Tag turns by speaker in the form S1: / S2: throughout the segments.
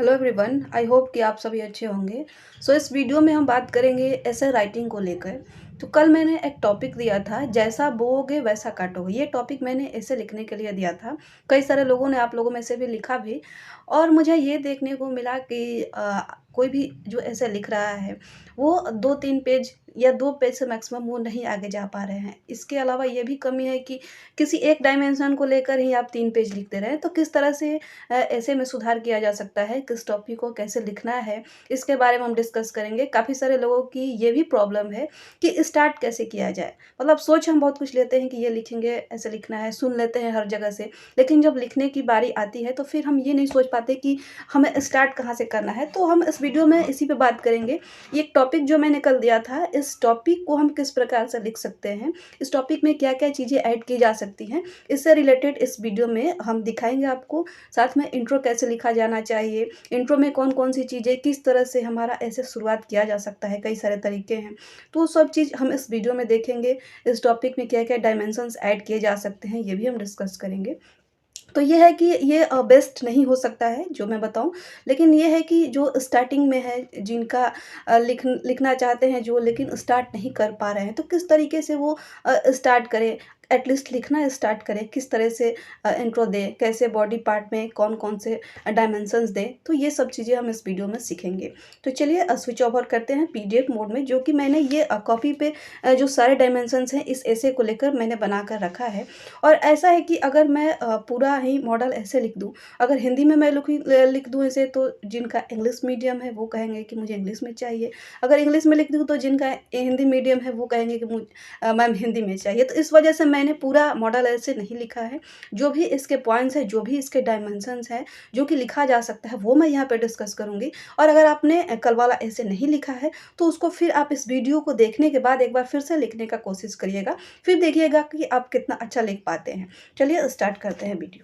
S1: Hello everyone, I hope कि आप सभी अच्छे होंगे। इस वीडियो में हम बात करेंगे ऐसे राइटिंग को लेकर। तो कल मैंने एक टॉपिक दिया था, जैसा बोओगे वैसा काटोगे। ये टॉपिक मैंने ऐसे लिखने के लिए दिया था। कई सारे लोगों ने, आप लोगों में से भी लिखा भी, और मुझे ये देखने को मिला कि कोई भी जो ऐसे लिख रहा है वो 2-3 पेज या 2 पेज से मैक्सिमम वो नहीं आगे जा पा रहे हैं। इसके अलावा ये भी कमी है कि किसी एक डायमेंशन को लेकर ही आप 3 पेज लिखते रहें। तो किस तरह से ऐसे में सुधार किया जा सकता है, किस टॉपिक को कैसे लिखना है, इसके बारे में हम डिस्कस करेंगे। काफ़ी सारे लोगों की ये भी प्रॉब्लम है कि स्टार्ट कैसे किया जाए। मतलब सोच हम बहुत कुछ लेते हैं कि ये लिखेंगे, ऐसे लिखना है, सुन लेते हैं हर जगह से, लेकिन जब लिखने की बारी आती है तो फिर हम ये नहीं सोच पाते कि हमें स्टार्ट कहाँ से करना है। तो हम इस वीडियो में इसी पे बात करेंगे। ये एक टॉपिक जो मैंने कल दिया था, इस टॉपिक को हम किस प्रकार से लिख सकते हैं, इस टॉपिक में क्या क्या चीज़ें ऐड की जा सकती हैं, इससे रिलेटेड इस वीडियो में हम दिखाएंगे आपको। साथ में इंट्रो कैसे लिखा जाना चाहिए, इंट्रो में कौन कौन सी चीज़ें, किस तरह से हमारा ऐसे शुरुआत किया जा सकता है, कई सारे तरीके हैं। तो सब चीज़ हम इस वीडियो में देखेंगे। इस टॉपिक में क्या क्या डायमेंशंस ऐड किए जा सकते हैं, ये भी हम डिस्कस करेंगे। तो ये है कि ये बेस्ट नहीं हो सकता है जो मैं बताऊँ, लेकिन ये है कि जो स्टार्टिंग में है, जिनका लिखना चाहते हैं जो, लेकिन स्टार्ट नहीं कर पा रहे हैं, तो किस तरीके से वो स्टार्ट करें, एटलीस्ट लिखना स्टार्ट करें, किस तरह से इंट्रो दें, कैसे बॉडी पार्ट में कौन-कौन से डायमेंशंस दें। तो ये सब चीज़ें हम इस वीडियो में सीखेंगे। तो चलिए स्विच ओवर करते हैं पीडीएफ मोड में, जो कि मैंने ये कॉपी पे जो सारे डायमेंशंस हैं इस ऐसे को लेकर मैंने बना कर रखा है। और ऐसा है कि अगर मैं पूरा ही मॉडल ऐसे लिख दूँ, अगर हिंदी में मैं लिख दूँ इसे, तो जिनका इंग्लिश मीडियम है वो कहेंगे कि मुझे इंग्लिश में चाहिए। अगर इंग्लिश में लिख दूँ तो जिनका हिंदी मीडियम है वो कहेंगे कि मैम हिंदी में चाहिए। तो इस वजह से मैंने पूरा मॉडल ऐसे नहीं लिखा है। जो भी इसके पॉइंट्स हैं, जो भी इसके डायमेंशंस हैं, जो कि लिखा जा सकता है, वो मैं यहाँ पे डिस्कस करूँगी। और अगर आपने कल वाला ऐसे नहीं लिखा है तो उसको फिर आप इस वीडियो को देखने के बाद एक बार फिर से लिखने का कोशिश करिएगा। फिर देखिएगा कि आप कितना अच्छा लिख पाते हैं। चलिए स्टार्ट करते हैं वीडियो।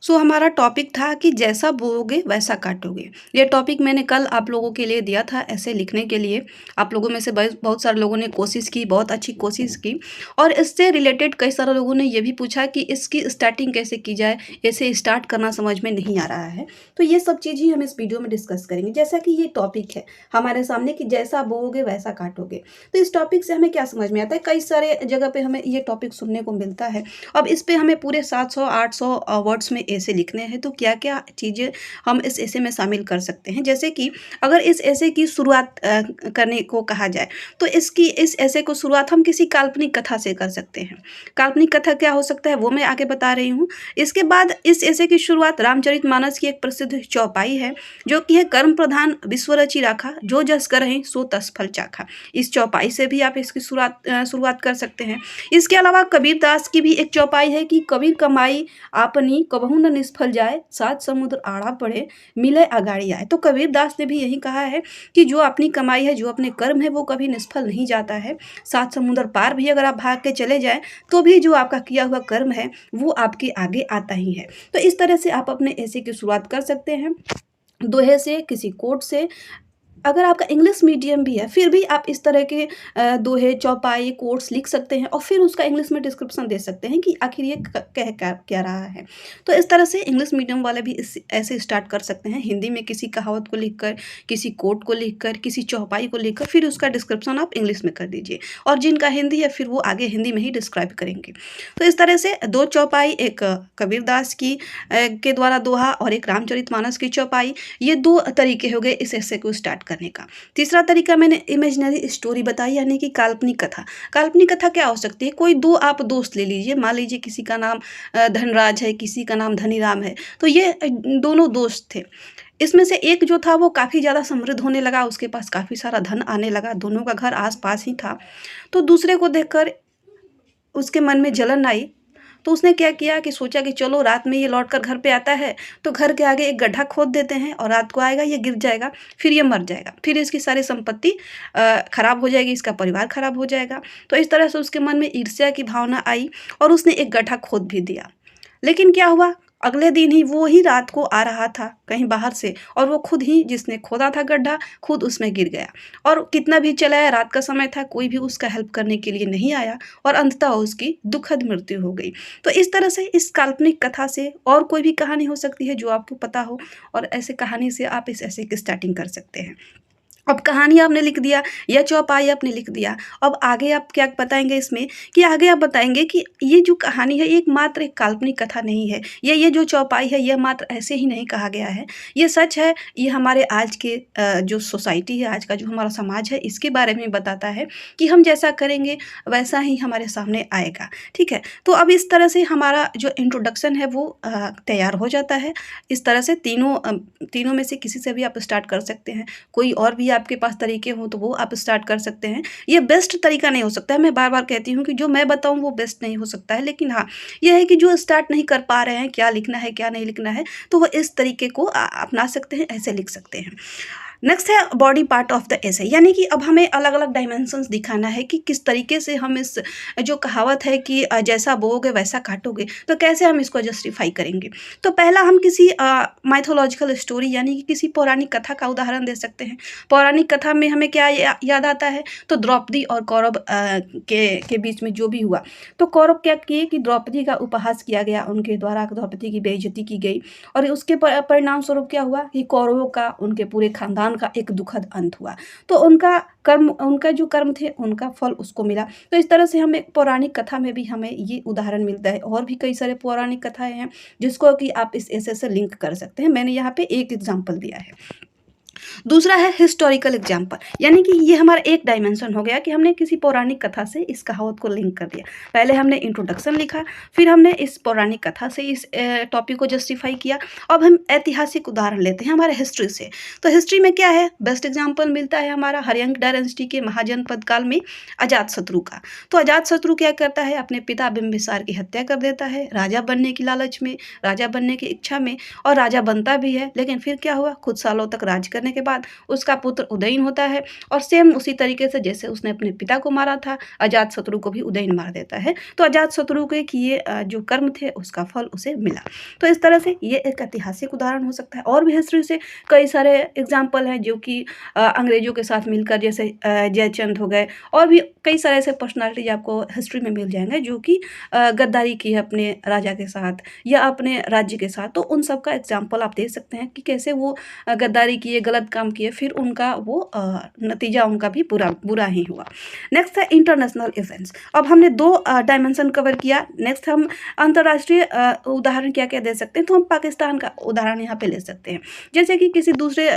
S1: हमारा टॉपिक था कि जैसा बोओगे वैसा काटोगे। ये टॉपिक मैंने कल आप लोगों के लिए दिया था ऐसे लिखने के लिए। आप लोगों में से बहुत सारे लोगों ने कोशिश की, बहुत अच्छी कोशिश की। और इससे रिलेटेड कई सारे लोगों ने ये भी पूछा कि इसकी स्टार्टिंग कैसे की जाए, ऐसे स्टार्ट करना समझ में नहीं आ रहा है। तो ये सब चीज़ ही हम इस वीडियो में डिस्कस करेंगे। जैसा कि ये टॉपिक है हमारे सामने कि जैसा बोओगे वैसा काटोगे। तो इस टॉपिक से हमें क्या समझ में आता है, कई सारे जगह पे हमें ये टॉपिक सुनने को मिलता है। अब इस पे हमें पूरे 700-800 वर्ड्स में ऐसे लिखने हैं, तो क्या क्या चीज़ें हम इस ऐसे में शामिल कर सकते हैं। जैसे कि अगर इस ऐसे की शुरुआत करने को कहा जाए, तो इस ऐसे को शुरुआत हम किसी काल्पनिक कथा से कर सकते हैं। काल्पनिक कथा क्या हो सकता है वो मैं आगे बता रही हूँ। इसके बाद इस ऐसे की शुरुआत रामचरितमानस की एक प्रसिद्ध चौपाई है, जो कि है कर्म प्रधान विश्व रचि राखा, जो जस करहिं सो तस फल चाखा। इस चौपाई से भी आप इसकी शुरुआत कर सकते हैं। इसके अलावा कबीर दास की भी एक चौपाई है कि कबीर कमाई आपनी कबहू न निष्फल जाए, सात समुद्र आड़ा पड़े मिले अगाड़ी आए। तो कबीर दास ने भी यही कहा है कि जो अपनी कमाई है, जो अपने कर्म है, वो कभी निष्फल नहीं जाता है। सात समुद्र पार भी अगर आप भाग के चले जाएं तो भी जो आपका किया हुआ कर्म है वो आपके आगे आता ही है। तो इस तरह से आप अपने ऐसे की शुरुआत कर सकते हैं, दोहे से, किसी कोट से। अगर आपका इंग्लिश मीडियम भी है फिर भी आप इस तरह के दोहे, चौपाई, कोट्स लिख सकते हैं और फिर उसका इंग्लिश में डिस्क्रिप्शन दे सकते हैं कि आखिर ये कह क्या रहा है। तो इस तरह से इंग्लिश मीडियम वाले भी ऐसे स्टार्ट कर सकते हैं। हिंदी में किसी कहावत को लिखकर, किसी कोट को लिखकर, किसी चौपाई को लिखकर, फिर उसका डिस्क्रिप्शन आप इंग्लिश में कर दीजिए। और जिनका हिंदी है फिर वो आगे हिंदी में ही डिस्क्राइब करेंगे। तो इस तरह से 2 चौपाई, एक कबीर दास की के द्वारा दोहा और एक रामचरितमानस की चौपाई, ये 2 तरीके हो गए इस ऐसे को स्टार्ट करने का। तीसरा तरीका मैंने इमेजिनरी स्टोरी बताई, यानी कि काल्पनिक कथा। काल्पनिक कथा क्या हो सकती है, कोई 2 आप दोस्त ले लीजिए, मान लीजिए किसी का नाम धनराज है, किसी का नाम धनीराम है। तो ये दोनों दोस्त थे। इसमें से एक जो था वो काफ़ी ज़्यादा समृद्ध होने लगा, उसके पास काफ़ी सारा धन आने लगा, दोनों का घर आस-पास ही था। तो दूसरे को देखकर उसके मन में जलन आई। तो उसने क्या किया कि सोचा कि चलो रात में ये लौट कर घर पे आता है तो घर के आगे एक गड्ढा खोद देते हैं और रात को आएगा, ये गिर जाएगा, फिर ये मर जाएगा, फिर इसकी सारी संपत्ति खराब हो जाएगी, इसका परिवार खराब हो जाएगा। तो इस तरह से उसके मन में ईर्ष्या की भावना आई और उसने एक गड्ढा खोद भी दिया। लेकिन क्या हुआ, अगले दिन ही वो ही रात को आ रहा था कहीं बाहर से, और वो खुद ही जिसने खोदा था गड्ढा, खुद उसमें गिर गया। और कितना भी चलाया, रात का समय था, कोई भी उसका हेल्प करने के लिए नहीं आया और अंततः उसकी दुखद मृत्यु हो गई। तो इस तरह से इस काल्पनिक कथा से और कोई भी कहानी हो सकती है जो आपको पता हो, और ऐसे कहानी से आप इस ऐसे की स्टार्टिंग कर सकते हैं। अब कहानी आपने लिख दिया या चौपाई आपने लिख दिया। अब आगे आप क्या बताएँगे इसमें, कि आगे आप बताएँगे कि ये जो कहानी है, ये मात्र एक काल्पनिक कथा नहीं है। ये जो चौपाई है, ये मात्र ऐसे ही नहीं कहा गया है। ये सच है, ये हमारे आज के जो सोसाइटी है, आज का जो हमारा समाज है, इसके बारे में बताता है कि हम जैसा करेंगे, वैसा ही हमारे सामने आएगा। ठीक है? तो अब इस तरह से हमारा जो इंट्रोडक्शन है वो तैयार हो जाता है। इस तरह से तीनों में से किसी से भी आप स्टार्ट कर सकते हैं। कोई और भी आपके पास तरीके हों तो वो आप स्टार्ट कर सकते हैं। ये बेस्ट तरीका नहीं हो सकता है, मैं बार-बार कहती हूँ कि जो मैं बताऊँ वो बेस्ट नहीं हो सकता है, लेकिन हाँ, ये है कि जो स्टार्ट नहीं कर पा रहे हैं, क्या लिखना है, क्या नहीं लिखना है, तो वो इस तरीके को अपना सकते हैं, ऐसे लिख सकते हैं। नेक्स्ट है body part of the essay, यानी कि अब हमें अलग-अलग डायमेंशंस दिखाना है कि किस तरीके से हम इस जो कहावत है कि जैसा बोओगे वैसा काटोगे, तो कैसे हम इसको जस्टिफाई करेंगे। तो पहला हम किसी माइथोलॉजिकल स्टोरी यानी कि किसी पौराणिक कथा का उदाहरण दे सकते हैं। पौराणिक कथा में हमें क्या याद आता है, तो द्रौपदी और कौरव के बीच में जो भी हुआ। तो कौरव क्या किए कि द्रौपदी का उपहास किया गया, उनके द्वारा द्रौपदी की बेइज्जती की गई, और उसके परिणाम स्वरूप क्या हुआ कि कौरवों का, उनके पूरे खानदान का एक दुखद अंत हुआ। तो उनका जो कर्म थे, उनका फल उसको मिला। तो इस तरह से हम एक पौराणिक कथा में भी हमें ये उदाहरण मिलता है, और भी कई सारे पौराणिक कथाएँ हैं जिसको कि आप इस ऐसे से लिंक कर सकते हैं। मैंने यहाँ पे एक एग्ज़ाम्पल दिया है। दूसरा है हिस्टोरिकल एग्जाम्पल, यानी कि ये हमारा एक डायमेंशन हो गया कि हमने किसी पौराणिक कथा से इस कहावत को लिंक कर दिया। पहले हमने इंट्रोडक्शन लिखा, फिर हमने इस पौराणिक कथा से इस टॉपिक को जस्टिफाई किया। अब हम ऐतिहासिक उदाहरण लेते हैं हमारे हिस्ट्री से। तो हिस्ट्री में क्या है, बेस्ट एग्जाम्पल मिलता है हमारा हर्यंक डायनेस्टी के महाजनपद काल में अजातशत्रु का। तो अजातशत्रु क्या करता है, अपने पिता बिंबिसार की हत्या कर देता है, राजा बनने की लालच में, राजा बनने की इच्छा में, और राजा बनता भी है। लेकिन फिर क्या हुआ, कुछ सालों तक राज करने के बाद उसका पुत्र उदयन होता है, और सेम उसी तरीके से जैसे उसने अपने पिता को मारा था, अजातशत्रु को भी उदयन मार देता है। तो अजातशत्रु के किए जो कर्म थे उसका फल उसे मिला। तो इस तरह से ये एक ऐतिहासिक उदाहरण हो सकता है। और भी हिस्ट्री से कई सारे एग्जाम्पल हैं जो कि अंग्रेजों के साथ मिलकर, जैसे जयचंद हो गए, और भी कई सारे ऐसे पर्सनालिटीज आपको हिस्ट्री में मिल जाएंगे जो कि गद्दारी की है अपने राजा के साथ या अपने राज्य के साथ। तो उन सब का एग्जाम्पल आप दे सकते हैं कि कैसे वो गद्दारी किए, गलत काम किए, फिर उनका वो नतीजा उनका भी बुरा ही हुआ। नेक्स्ट है इंटरनेशनल इवेंट्स। अब हमने दो डायमेंशन कवर किया। नेक्स्ट हम अंतर्राष्ट्रीय उदाहरण क्या क्या दे सकते हैं, तो हम पाकिस्तान का उदाहरण यहाँ पे ले सकते हैं। जैसे कि किसी दूसरे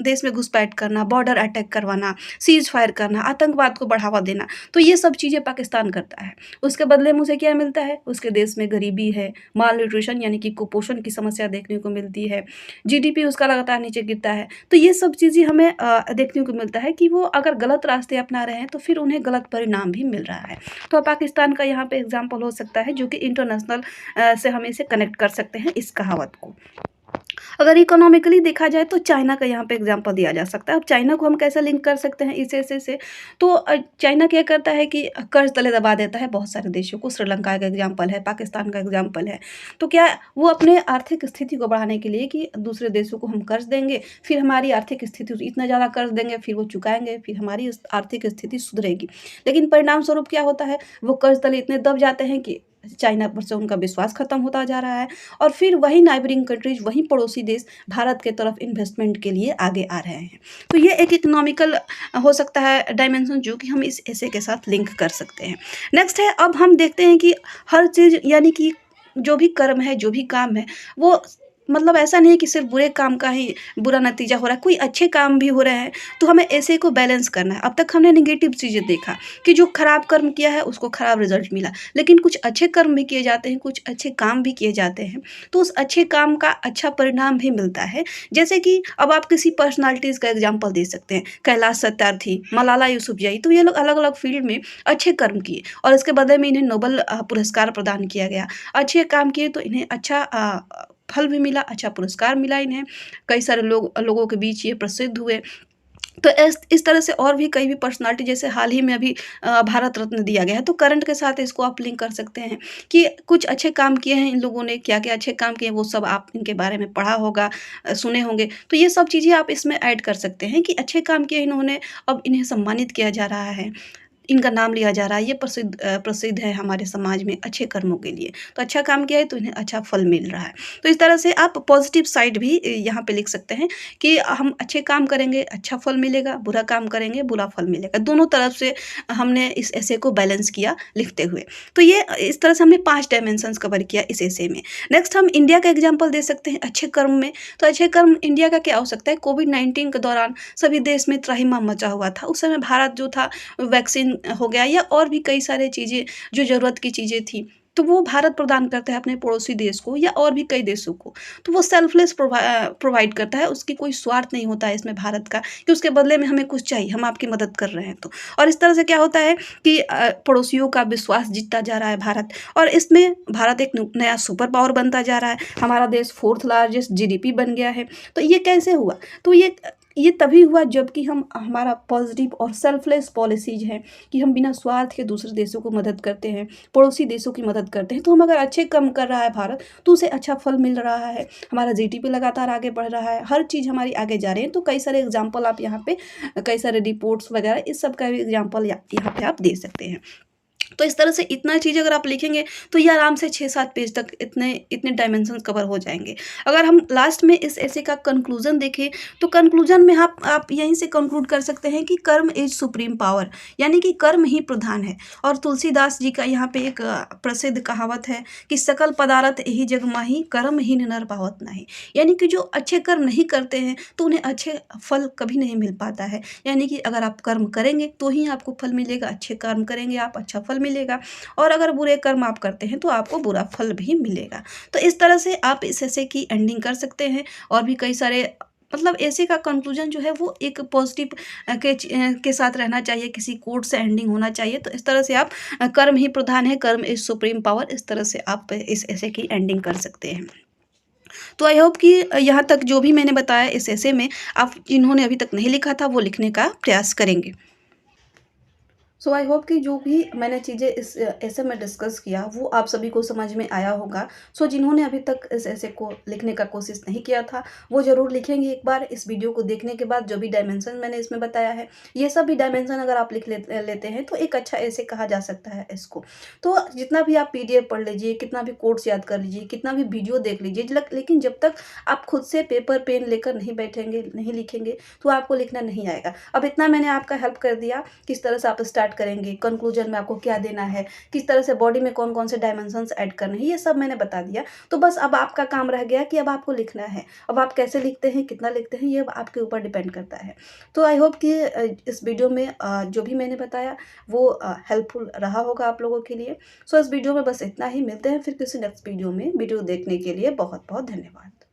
S1: देश में घुसपैठ करना, बॉर्डर अटैक करवाना, सीज फायर करना, आतंकवाद को बढ़ावा देना, तो ये सब चीज़ें पाकिस्तान करता है। उसके बदले में उसे क्या मिलता है, उसके देश में गरीबी है, माल न्यूट्रिशन यानी कि कुपोषण की समस्या देखने को मिलती है, जीडीपी उसका लगातार नीचे गिरता है। तो ये सब चीज़ें हमें देखने को मिलता है कि वो अगर गलत रास्ते अपना रहे हैं तो फिर उन्हें गलत परिणाम भी मिल रहा है। तो पाकिस्तान का यहाँ पे एग्जाम्पल हो सकता है जो कि इंटरनेशनल से हम इसे कनेक्ट कर सकते हैं इस कहावत को। अगर इकोनॉमिकली देखा जाए तो चाइना का यहाँ पे एग्जांपल दिया जा सकता है। अब चाइना को हम कैसे लिंक कर सकते हैं इस ऐसे से, तो चाइना क्या करता है कि कर्ज तले दबा देता है बहुत सारे देशों को। श्रीलंका का एग्जांपल है, पाकिस्तान का एग्जांपल है। तो क्या वो अपने आर्थिक स्थिति को बढ़ाने के लिए कि दूसरे देशों को हम कर्ज देंगे, फिर हमारी आर्थिक स्थिति, इतना ज़्यादा कर्ज देंगे, फिर वो चुकाएंगे, फिर हमारी आर्थिक स्थिति सुधरेगी। लेकिन परिणाम स्वरूप क्या होता है, वो कर्ज तले इतने दब जाते हैं कि चाइना पर से उनका विश्वास खत्म होता जा रहा है, और फिर वही नाइबरिंग कंट्रीज, वही पड़ोसी देश भारत के तरफ इन्वेस्टमेंट के लिए आगे आ रहे हैं। तो ये एक इकोनॉमिकल हो सकता है डायमेंशन जो कि हम इस ऐसे के साथ लिंक कर सकते हैं। नेक्स्ट है, अब हम देखते हैं कि हर चीज़ यानी कि जो भी कर्म है, जो भी काम है, वो मतलब ऐसा नहीं है कि सिर्फ बुरे काम का ही बुरा नतीजा हो रहा है, कोई अच्छे काम भी हो रहे हैं। तो हमें ऐसे को बैलेंस करना है। अब तक हमने नेगेटिव चीज़ें देखा कि जो खराब कर्म किया है उसको खराब रिजल्ट मिला, लेकिन कुछ अच्छे कर्म भी किए जाते हैं, कुछ अच्छे काम भी किए जाते हैं, तो उस अच्छे काम का अच्छा परिणाम भी मिलता है। जैसे कि अब आप किसी पर्सनालिटीज़ का एग्जाम्पल दे सकते हैं, कैलाश सत्यार्थी, मलाला यूसुफजई। तो ये लोग अलग अलग फील्ड में अच्छे कर्म किए और इसके बदले में इन्हें नोबेल पुरस्कार प्रदान किया गया। अच्छे काम किए तो इन्हें अच्छा फल भी मिला, अच्छा पुरस्कार मिला इन्हें, कई सारे लोगों के बीच ये प्रसिद्ध हुए। तो इस तरह से और भी कई भी पर्सनालिटी, जैसे हाल ही में अभी भारत रत्न दिया गया है, तो करंट के साथ इसको आप लिंक कर सकते हैं कि कुछ अच्छे काम किए हैं इन लोगों ने, क्या-क्या अच्छे काम किए हैं, वो सब आप इनके बारे में पढ़ा होगा, सुने होंगे। तो ये सब चीज़ें आप इसमें ऐड कर सकते हैं कि अच्छे काम किए इन्होंने, अब इन्हें सम्मानित किया जा रहा है। इनका नाम लिया जा रहा है, ये प्रसिद्ध है हमारे समाज में अच्छे कर्मों के लिए। तो अच्छा काम किया है तो इन्हें अच्छा फल मिल रहा है। तो इस तरह से आप पॉज़िटिव साइड भी यहाँ पे लिख सकते हैं कि हम अच्छे काम करेंगे, अच्छा फल मिलेगा, बुरा काम करेंगे, बुरा फल मिलेगा। दोनों तरफ से हमने इस एसे को बैलेंस किया लिखते हुए। तो ये इस तरह से हमने 5 डायमेंशंस कवर किया इस एसे में। नेक्स्ट हम इंडिया का एग्ज़ाम्पल दे सकते हैं अच्छे कर्म में। तो अच्छे कर्म इंडिया का क्या हो सकता है? कोविड-19 के दौरान सभी देश में त्राहिमाम मचा हुआ था। उस समय भारत जो था, वैक्सीन हो गया या और भी कई सारे चीज़ें जो ज़रूरत की चीज़ें थी, तो वो भारत प्रदान करता है अपने पड़ोसी देश को या और भी कई देशों को। तो वो सेल्फलेस प्रोवाइड करता है, उसकी कोई स्वार्थ नहीं होता है इसमें भारत का कि उसके बदले में हमें कुछ चाहिए, हम आपकी मदद कर रहे हैं तो। और इस तरह से क्या होता है कि पड़ोसियों का विश्वास जीतता जा रहा है भारत, और इसमें भारत एक नया सुपर पावर बनता जा रहा है। हमारा देश 4th लार्जेस्ट जीडीपी बन गया है। तो ये कैसे हुआ? तो ये तभी हुआ जबकि हम हमारा पॉजिटिव और सेल्फलेस पॉलिसीज़ हैं कि हम बिना स्वार्थ के दूसरे देशों को मदद करते हैं, पड़ोसी देशों की मदद करते हैं। तो हम अगर अच्छे काम कर रहा है भारत, तो उसे अच्छा फल मिल रहा है। हमारा जीडीपी लगातार आगे बढ़ रहा है, हर चीज़ हमारी आगे जा रही है। तो कई सारे एग्ज़ाम्पल आप यहाँ पे, कई सारे रिपोर्ट्स वगैरह इस सब का भी एग्ज़ाम्पल यहाँ पे आप दे सकते हैं। तो इस तरह से इतना चीज़ अगर आप लिखेंगे तो ये आराम से 6-7 पेज तक इतने इतने डायमेंशंस कवर हो जाएँगे। अगर हम लास्ट में इस एसे का कंक्लूज़न देखें, तो कंक्लूज़न में आप यहीं से कंक्लूड कर सकते हैं कि कर्म इज़ सुप्रीम पावर, यानी कि कर्म ही प्रधान है। और तुलसीदास जी का यहाँ पे एक प्रसिद्ध कहावत है कि सकल पदारथ एहि जग माही, कर्महीन नर पावत नाहीं। यानी कि जो अच्छे कर्म नहीं करते हैं तो उन्हें अच्छे फल कभी नहीं मिल पाता है। यानी कि अगर आप कर्म करेंगे तो ही आपको फल मिलेगा, अच्छे कर्म करेंगे आप, अच्छा फल मिलेगा, और अगर बुरे कर्म आप करते हैं तो आपको बुरा फल भी मिलेगा। तो इस तरह से आप इस एसे की एंडिंग कर सकते हैं। और भी कई सारे, मतलब एसे का कंक्लूजन जो है वो एक पॉजिटिव के साथ रहना चाहिए, किसी कोट से एंडिंग होना चाहिए। तो इस तरह से आप कर्म ही प्रधान है, कर्म इज सुप्रीम पावर, इस तरह से आप इस एसे की एंडिंग कर सकते हैं। तो आई होप कि यहाँ तक जो भी मैंने बताया इस एसे में, आप जिन्होंने अभी तक नहीं लिखा था वो लिखने का प्रयास करेंगे। सो आई होप कि जो भी मैंने चीज़ें इस ऐसे में डिस्कस किया वो आप सभी को समझ में आया होगा। सो जिन्होंने अभी तक इस ऐसे को लिखने का कोशिश नहीं किया था, वो ज़रूर लिखेंगे एक बार इस वीडियो को देखने के बाद। जो भी डायमेंशन मैंने इसमें बताया है, ये सब भी डायमेंशन अगर आप लेते हैं तो एक अच्छा ऐसे कहा जा सकता है इसको। तो जितना भी आप पीडीएफ पढ़ लीजिए, कितना भी कोट्स याद कर लीजिए, कितना भी वीडियो देख लीजिए, लेकिन जब तक आप खुद से पेपर पेन लेकर नहीं बैठेंगे, नहीं लिखेंगे, तो आपको लिखना नहीं आएगा। अब इतना मैंने आपका हेल्प कर दिया, किस तरह से आप स्टार्ट करेंगे, कंक्लूजन में आपको क्या देना है, किस तरह से बॉडी में कौन-कौन से डायमेंशंस ऐड करने हैं, ये सब मैंने बता दिया। तो बस अब आपका काम रह गया कि अब आपको लिखना है। अब आप कैसे लिखते हैं, कितना लिखते हैं, ये अब आपके ऊपर डिपेंड करता है। तो आई होप कि इस वीडियो में जो भी मैंने बताया वो हेल्पफुल रहा होगा आप लोगों के लिए। सो इस वीडियो में बस इतना ही। मिलते हैं फिर किसी नेक्स्ट वीडियो में। वीडियो देखने के लिए बहुत-बहुत धन्यवाद।